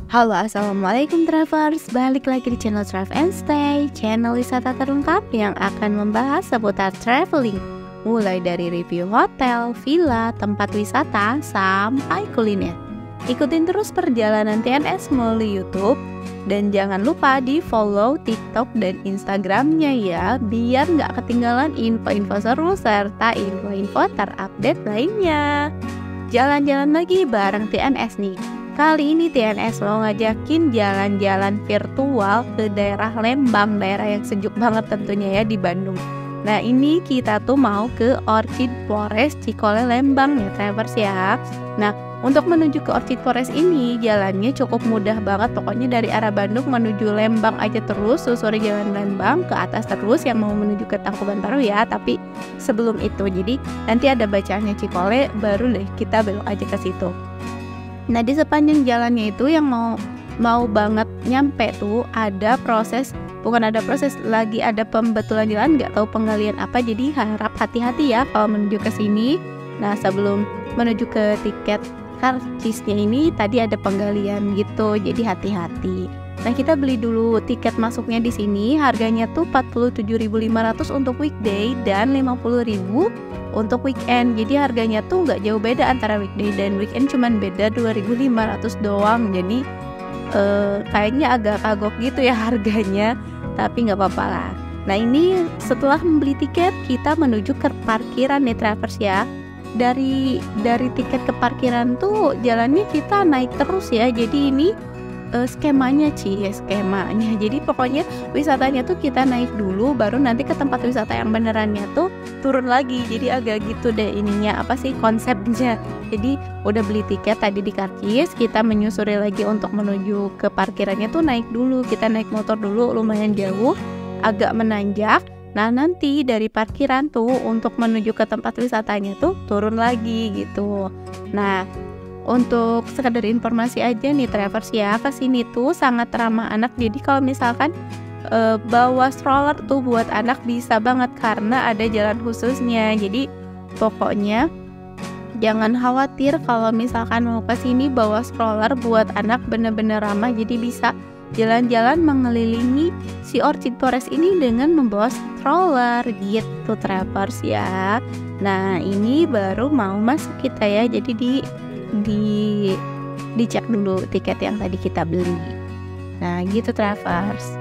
Halo, assalamualaikum travelers. Balik lagi di channel Travel and Stay, channel wisata terlengkap yang akan membahas seputar traveling, mulai dari review hotel, villa, tempat wisata, sampai kuliner. Ikutin terus perjalanan TNS melalui YouTube, dan jangan lupa di follow TikTok dan Instagramnya ya, biar nggak ketinggalan info-info seru serta info-info terupdate lainnya. Jalan-jalan lagi bareng TNS nih. Kali ini TNS mau ngajakin jalan-jalan virtual ke daerah Lembang, daerah yang sejuk banget tentunya ya di Bandung. Nah ini kita tuh mau ke Orchid Forest Cikole Lembang ya travelers ya. Nah untuk menuju ke Orchid Forest ini jalannya cukup mudah banget, pokoknya dari arah Bandung menuju Lembang aja terus, susuri jalan Lembang ke atas terus yang mau menuju ke Tangkuban Perahu ya. Tapi sebelum itu, jadi nanti ada bacaannya Cikole, baru deh kita belok aja ke situ. Nah di sepanjang jalannya itu yang mau banget nyampe tuh ada proses, lagi ada pembetulan jalan, nggak tahu penggalian apa, jadi harap hati-hati ya kalau menuju ke sini. Nah sebelum menuju ke tiket karcisnya ini tadi ada penggalian gitu, jadi hati-hati. Nah kita beli dulu tiket masuknya di sini, harganya tuh 47.500 untuk weekday dan 50.000 untuk weekend. Jadi harganya tuh nggak jauh beda antara weekday dan weekend, cuman beda 2.500 doang. Jadi kayaknya agak kagok gitu ya harganya, tapi nggak apa-apa lah. Nah ini setelah membeli tiket kita menuju ke parkiran nih travelers ya. Dari tiket ke parkiran tuh jalannya kita naik terus ya. Jadi ini skemanya. Jadi pokoknya wisatanya tuh kita naik dulu, baru nanti ke tempat wisata yang benerannya tuh turun lagi. Jadi agak gitu deh ininya, apa sih konsepnya. Jadi udah beli tiket tadi di karcis, kita menyusuri lagi untuk menuju ke parkirannya tuh naik dulu. Kita naik motor dulu, lumayan jauh, agak menanjak. Nah nanti dari parkiran tuh untuk menuju ke tempat wisatanya tuh turun lagi gitu. Nah untuk sekedar informasi aja nih travelers ya, kesini tuh sangat ramah anak. Jadi kalau misalkan bawa stroller tuh buat anak bisa banget karena ada jalan khususnya. Jadi pokoknya jangan khawatir kalau misalkan mau kesini bawa stroller buat anak, bener-bener ramah. Jadi bisa jalan-jalan mengelilingi si Orchid Forest ini dengan membawa stroller gitu travelers ya. Nah ini baru mau masuk kita ya, jadi dicek dulu tiket yang tadi kita beli. Nah gitu travelers.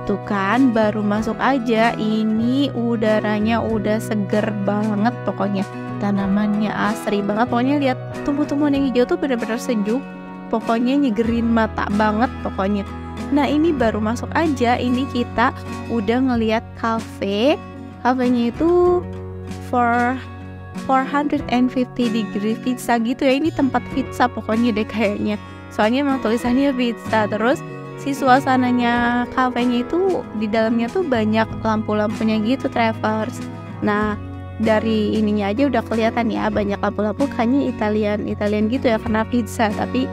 Tuh kan baru masuk aja, ini udaranya udah seger banget pokoknya. Tanamannya asri banget, pokoknya lihat tumbuh-tumbuhan yang hijau tuh bener-bener sejuk. Pokoknya nyegerin mata banget pokoknya. Nah ini baru masuk aja, ini kita udah ngelihat kafenya itu 450 degree pizza gitu ya. Ini tempat pizza pokoknya deh kayaknya, soalnya emang tulisannya pizza. Terus si suasananya kafenya itu di dalamnya tuh banyak lampu-lampunya gitu travelers. Nah dari ininya aja udah kelihatan ya, banyak lampu-lampu, kayaknya Italian gitu ya karena pizza. Tapi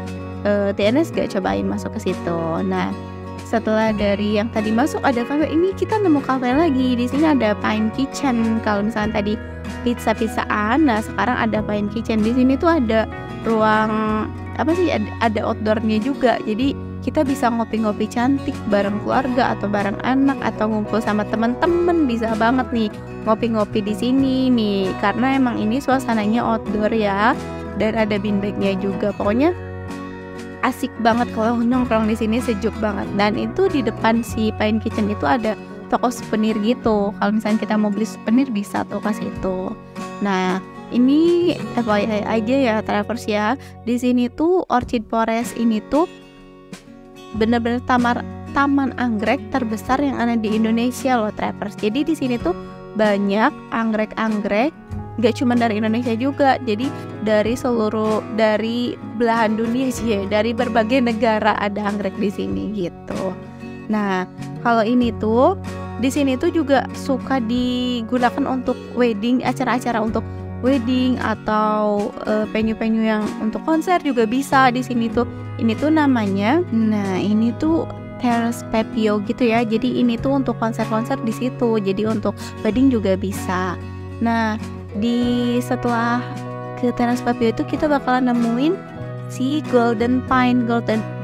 TNS gak cobain masuk ke situ. Nah setelah dari yang tadi masuk ada kafe, ini kita nemu kafe lagi. Di sini ada Pine Kitchen. Kalau misalnya tadi pizza-pizzaan, nah sekarang ada Pine Kitchen. Di sini tuh ada ruang apa sih, ada outdoornya juga. Jadi kita bisa ngopi-ngopi cantik bareng keluarga atau bareng anak atau ngumpul sama teman-teman, bisa banget nih ngopi-ngopi di sini nih karena emang ini suasananya outdoor ya, dan ada beanbagnya juga. Pokoknya asik banget kalau nongkrong di sini, sejuk banget. Dan itu di depan si Pine Kitchen itu ada toko souvenir gitu. Kalau misalnya kita mau beli souvenir bisa tuh ke situ. Nah ini FYI aja ya travelers ya, di sini tuh Orchid Forest ini tuh bener-bener taman anggrek terbesar yang ada di Indonesia loh travelers. Jadi di sini tuh banyak anggrek-anggrek, gak cuma dari Indonesia juga, jadi dari belahan dunia sih ya, dari berbagai negara ada anggrek di sini gitu. Nah kalau ini tuh di sini tuh juga suka digunakan untuk wedding, acara-acara untuk wedding atau venue-venue yang untuk konser juga bisa di sini tuh. Ini tuh namanya, nah ini tuh Terrace Pepio gitu ya. Jadi ini tuh untuk konser-konser di situ. Jadi untuk wedding juga bisa. Nah setelah ke Terrace Pepio itu kita bakalan nemuin si Golden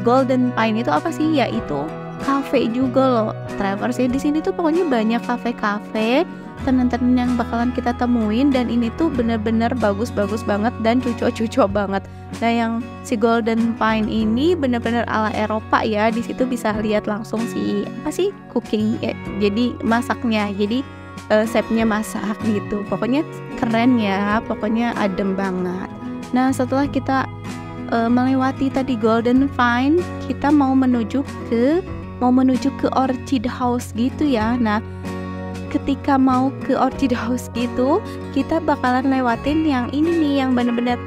Golden Pine itu apa sih? Yaitu cafe juga loh Travers ya. Di sini tuh pokoknya banyak kafe-kafe, tenan-tenan yang bakalan kita temuin, dan ini tuh bener-bener bagus-bagus banget dan cucok-cucok banget. Nah, yang si Golden Pine ini bener-bener ala Eropa ya. Di situ bisa lihat langsung si apa sih cooking ya, jadi masaknya, jadi chefnya masak gitu. Pokoknya keren ya, pokoknya adem banget. Nah, setelah kita melewati tadi Golden Pine, kita mau menuju ke Orchid House gitu ya. Nah, ketika mau ke Orchid House gitu, kita bakalan lewatin yang ini nih, yang bener-bener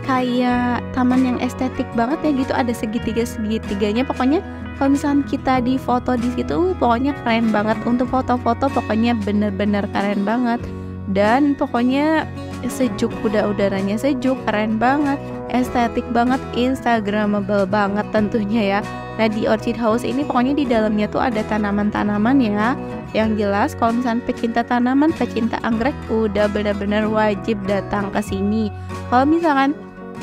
kayak taman yang estetik banget ya gitu. Ada segitiga-segitiganya. Pokoknya kalau misalnya kita di foto di situ, pokoknya keren banget. Untuk foto-foto pokoknya bener-bener keren banget. Dan pokoknya sejuk, udaranya sejuk, keren banget, estetik banget, instagramable banget tentunya ya. Nah, di Orchid House ini pokoknya di dalamnya tuh ada tanaman-tanaman ya. Yang jelas kalau misalnya pecinta tanaman, pecinta anggrek, udah benar-benar wajib datang ke sini. Kalau misalkan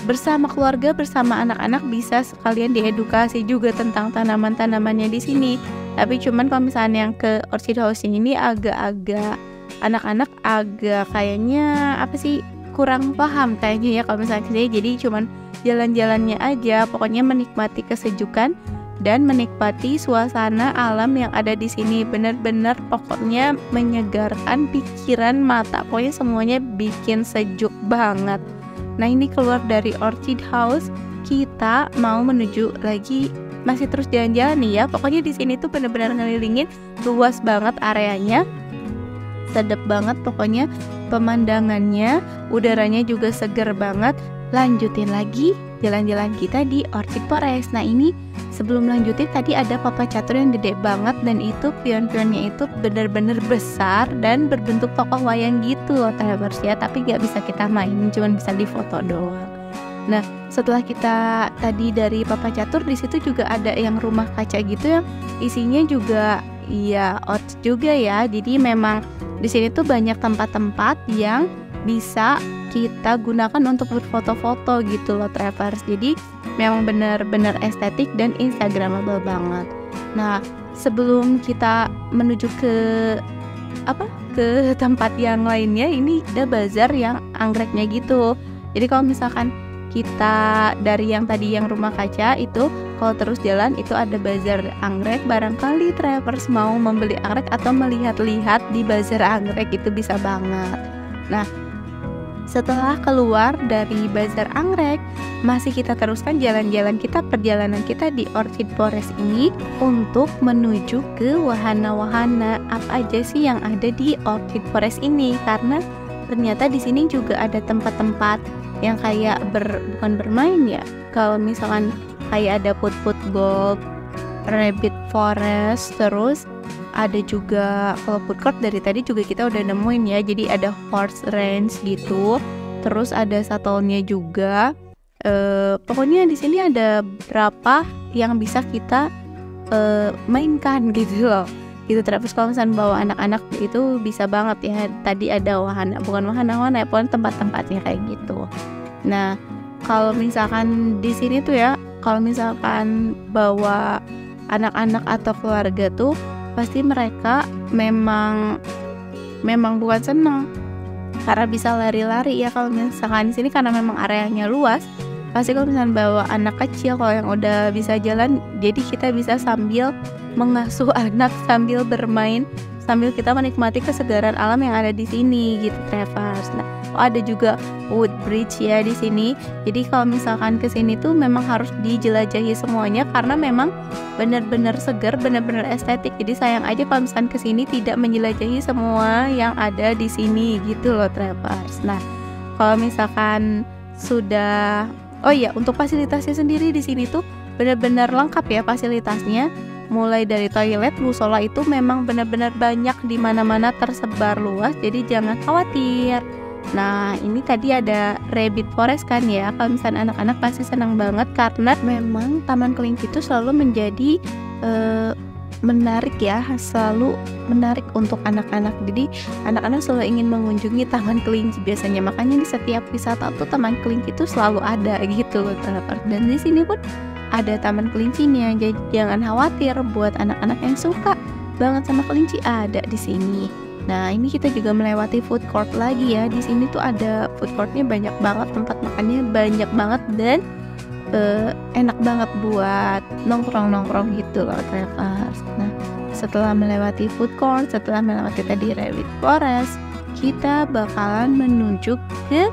bersama keluarga, bersama anak-anak, bisa sekalian diedukasi juga tentang tanaman-tanamannya di sini. Tapi cuman kalau misalnya yang ke Orchid House ini agak-agak anak-anak agak kayaknya apa sih, kurang paham kayaknya ya kalau misalnya kesini. Jadi cuman jalan-jalannya aja, pokoknya menikmati kesejukan dan menikmati suasana alam yang ada di sini. Bener-bener pokoknya menyegarkan pikiran, mata, pokoknya semuanya bikin sejuk banget. Nah, ini keluar dari Orchid House, kita mau menuju lagi, masih terus jalan-jalan nih ya. Pokoknya di sini tuh bener-bener ngelilingin, luas banget areanya, sedap banget pokoknya pemandangannya, udaranya juga seger banget. Lanjutin lagi jalan-jalan kita di Orchid Forest. Nah, ini sebelum lanjutin tadi ada papan catur yang gede banget, dan itu pion-pionnya itu bener-bener besar dan berbentuk tokoh wayang gitu loh Travers ya. Tapi gak bisa kita mainin, cuma bisa difoto doang. Nah, setelah kita tadi dari papan catur, di situ juga ada yang rumah kaca gitu yang isinya juga ya out juga ya. Jadi memang di sini tuh banyak tempat-tempat yang bisa kita gunakan untuk berfoto-foto gitu loh Travers. Jadi memang benar-benar estetik dan instagramable banget. Nah, sebelum kita menuju ke tempat yang lainnya, ini ada bazar yang anggreknya gitu. Jadi kalau misalkan kita dari yang tadi yang rumah kaca itu, kalau terus jalan itu ada bazar anggrek. Barangkali Travers mau membeli anggrek atau melihat-lihat di bazar anggrek, itu bisa banget. Nah, setelah keluar dari bazar anggrek, masih kita teruskan jalan-jalan kita, perjalanan kita di Orchid Forest ini untuk menuju ke wahana-wahana apa aja sih yang ada di Orchid Forest ini. Karena ternyata di sini juga ada tempat-tempat yang kayak bukan bermain ya. Kalau misalkan kayak ada put-put golf, rabbit forest, terus ada juga kalau food court dari tadi juga kita udah nemuin ya. Jadi ada horse ranch gitu. Terus ada shuttle-nya juga. Pokoknya di sini ada berapa yang bisa kita mainkan gitu loh. Gitu. Terus kalau misalnya bawa anak-anak itu bisa banget ya. Tadi ada wahana, bukan wahana-wahana ya, pokoknya tempat-tempatnya kayak gitu. Nah, kalau misalkan di sini tuh ya, kalau misalkan bawa anak-anak atau keluarga tuh pasti mereka memang bukan seneng karena bisa lari-lari ya. Kalau misalkan di sini karena memang areanya luas, pasti kalau misalkan bawa anak kecil, kalau yang udah bisa jalan, jadi kita bisa sambil mengasuh anak sambil bermain, sambil kita menikmati kesegaran alam yang ada di sini gitu Travers. Nah, ada juga wood bridge ya di sini. Jadi kalau misalkan ke sini tuh memang harus dijelajahi semuanya karena memang benar-benar segar, benar-benar estetik. Jadi sayang aja kalau misalkan ke sini tidak menjelajahi semua yang ada di sini gitu loh Travers. Nah, kalau misalkan sudah, oh iya, untuk fasilitasnya sendiri di sini tuh benar-benar lengkap ya fasilitasnya. Mulai dari toilet, musola itu memang benar-benar banyak di mana-mana, tersebar luas, jadi jangan khawatir. Nah, ini tadi ada rabbit forest kan ya. Kalau misalnya anak-anak pasti senang banget karena memang Taman Kelinci itu selalu menjadi menarik ya, selalu menarik untuk anak-anak. Jadi anak-anak selalu ingin mengunjungi Taman Kelinci biasanya. Makanya di setiap wisata tuh Taman Kelinci itu selalu ada gitu loh. Dan di sini pun ada taman kelincinya. Jadi jangan khawatir buat anak-anak yang suka banget sama kelinci, ada di sini. Nah, ini kita juga melewati food court lagi ya. Di sini tuh ada food courtnya banyak banget, tempat makannya banyak banget, dan enak banget buat nongkrong-nongkrong gitu loh Travers. Nah, setelah melewati food court, setelah melewati tadi Rabbit Forest, kita bakalan menuju ke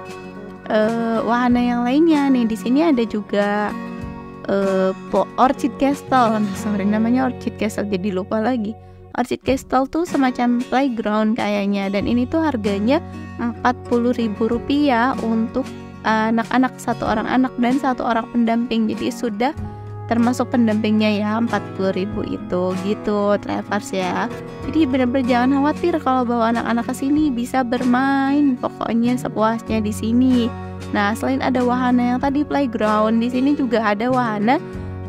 wahana yang lainnya nih. Di sini ada juga Orchid Castle. Sorry, namanya Orchid Castle, jadi lupa lagi. Orchid Castle tuh semacam playground kayaknya, dan ini tuh harganya Rp40.000 untuk anak-anak, satu orang anak dan satu orang pendamping. Jadi sudah termasuk pendampingnya ya, 40.000 itu gitu Travers ya. Jadi benar-benar jangan khawatir kalau bawa anak-anak ke sini, bisa bermain pokoknya sepuasnya di sini. Nah, selain ada wahana yang tadi playground, di sini juga ada wahana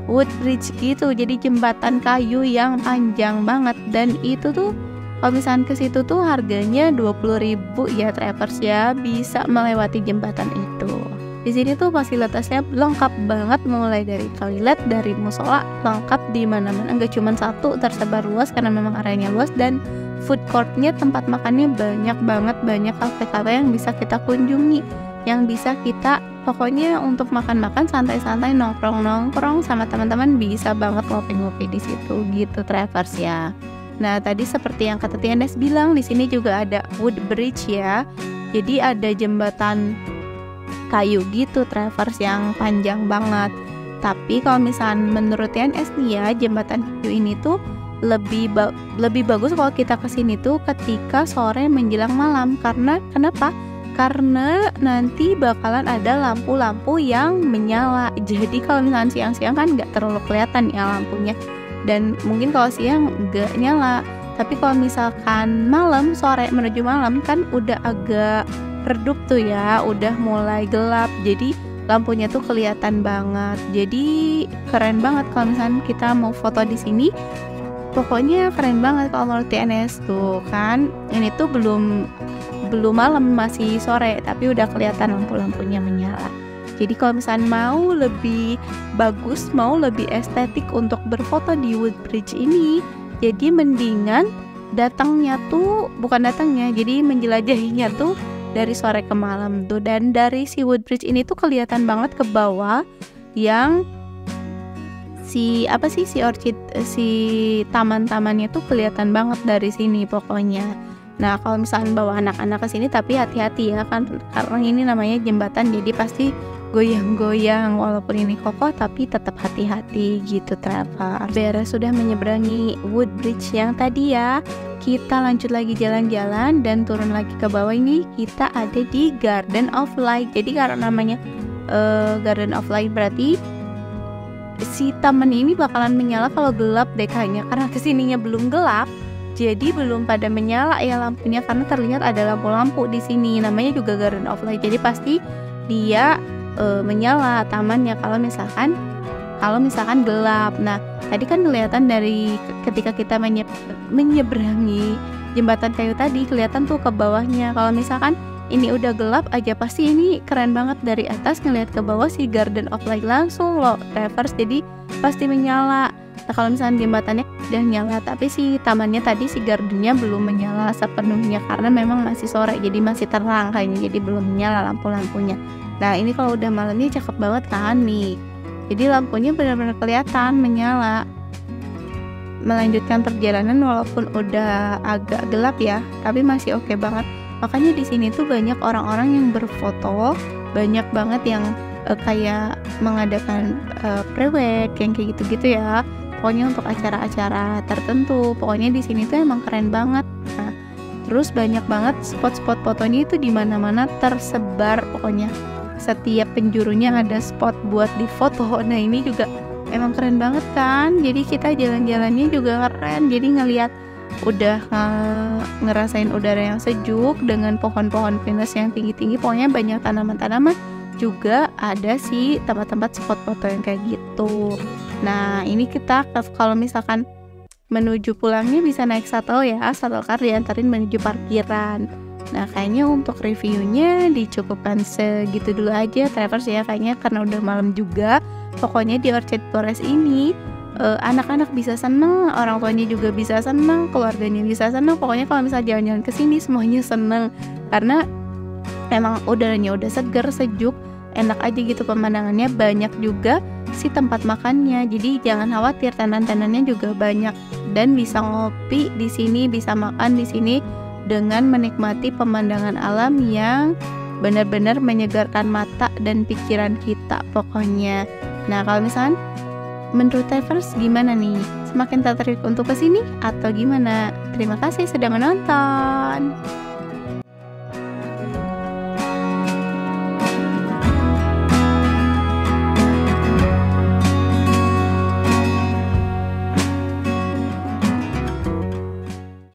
wood bridge gitu. Jadi jembatan kayu yang panjang banget, dan itu tuh kalau misalnya ke situ tuh harganya 20.000 ya Travers ya, bisa melewati jembatan itu. Di sini tuh fasilitasnya lengkap banget, mulai dari toilet, dari musola, lengkap di mana-mana. Enggak cuma satu, tersebar luas karena memang areanya luas, dan food courtnya, tempat makannya banyak banget, banyak kafe-kafe yang bisa kita kunjungi, yang bisa kita pokoknya untuk makan-makan santai-santai, nongkrong-nongkrong sama teman-teman, bisa banget ngopi-ngopi di situ gitu Travers ya. Nah, tadi seperti yang kata Tianes bilang, di sini juga ada wood bridge ya. Jadi ada jembatan kayu gitu Travers yang panjang banget. Tapi kalau misalnya menurut TNS nih ya, jembatan kayu ini tuh lebih bagus kalau kita kesini tuh ketika sore menjelang malam. Karena kenapa? Karena nanti bakalan ada lampu-lampu yang menyala. Jadi kalau misalnya siang-siang kan nggak terlalu kelihatan ya lampunya, dan mungkin kalau siang nggak nyala. Tapi kalau misalkan malam, sore menuju malam, kan udah agak redup tuh ya, udah mulai gelap, jadi lampunya tuh kelihatan banget. Jadi keren banget kalau misalnya kita mau foto di sini. Pokoknya keren banget kalau menurut TNS tuh kan. Ini tuh belum malam, masih sore, tapi udah kelihatan lampu-lampunya menyala. Jadi kalau misalnya mau lebih bagus, mau lebih estetik untuk berfoto di wood bridge ini, jadi mendingan jadi menjelajahinya tuh dari sore ke malam tuh. Dan dari si wood bridge ini tuh kelihatan banget ke bawah yang si taman-tamannya tuh kelihatan banget dari sini pokoknya. Nah, kalau misalnya bawa anak-anak ke sini, tapi hati-hati ya kan, karena ini namanya jembatan, jadi pasti goyang-goyang. Walaupun ini kokoh, tapi tetap hati-hati gitu Travers. Beres sudah menyeberangi wood bridge yang tadi ya, kita lanjut lagi jalan-jalan dan turun lagi ke bawah. Ini kita ada di Garden of Light. Jadi karena namanya Garden of Light, berarti si taman ini bakalan menyala kalau gelap deh kayaknya, karena kesininya belum gelap. Jadi belum pada menyala ya lampunya, karena terlihat ada lampu-lampu di sini. Namanya juga Garden of Light, jadi pasti dia menyala tamannya kalau misalkan gelap. Nah, tadi kan kelihatan dari ketika kita menyeberangi jembatan kayu tadi, kelihatan tuh ke bawahnya. Kalau misalkan ini udah gelap aja, pasti ini keren banget dari atas ngelihat ke bawah si Garden of Light langsung loh Travers, jadi pasti menyala. Nah, kalau misalnya jembatannya udah nyala, tapi si tamannya tadi, si gardennya belum menyala sepenuhnya karena memang masih sore, jadi masih terang kayaknya, jadi belum menyala lampu-lampunya. Nah, ini kalau udah malam ini cakep banget kan nih, jadi lampunya benar-benar kelihatan menyala. Melanjutkan perjalanan walaupun udah agak gelap ya, tapi masih oke banget. Makanya di sini tuh banyak orang-orang yang berfoto, banyak banget yang kayak mengadakan prewed yang kayak gitu-gitu ya. Pokoknya untuk acara-acara tertentu. Pokoknya di sini tuh emang keren banget. Nah, terus banyak banget spot-spot fotonya itu di mana-mana tersebar. Pokoknya setiap penjurunya ada spot buat difoto. Nah, ini juga emang keren banget kan. Jadi kita jalan-jalannya juga keren. Jadi ngelihat udah ngerasain udara yang sejuk dengan pohon-pohon pinus yang tinggi-tinggi. Pokoknya banyak tanaman-tanaman, juga ada sih tempat-tempat spot foto yang kayak gitu. Nah, ini kita kalau misalkan menuju pulangnya bisa naik shuttle ya, shuttle car diantarin menuju parkiran. Nah, kayaknya untuk reviewnya dicukupkan segitu dulu aja Travers ya, kayaknya karena udah malam juga. Pokoknya di Orchard Forest ini anak-anak bisa seneng, orang tuanya juga bisa seneng, keluarganya bisa seneng. Pokoknya kalau misalnya jalan-jalan ke sini semuanya seneng karena emang udaranya udah seger, sejuk, enak aja gitu pemandangannya, banyak juga si tempat makannya. Jadi jangan khawatir, tenan-tenannya juga banyak dan bisa ngopi di sini, bisa makan di sini dengan menikmati pemandangan alam yang benar-benar menyegarkan mata dan pikiran kita pokoknya. Nah, kalau misalnya menurut Travers gimana nih? Semakin tertarik untuk kesini atau gimana? Terima kasih sudah menonton.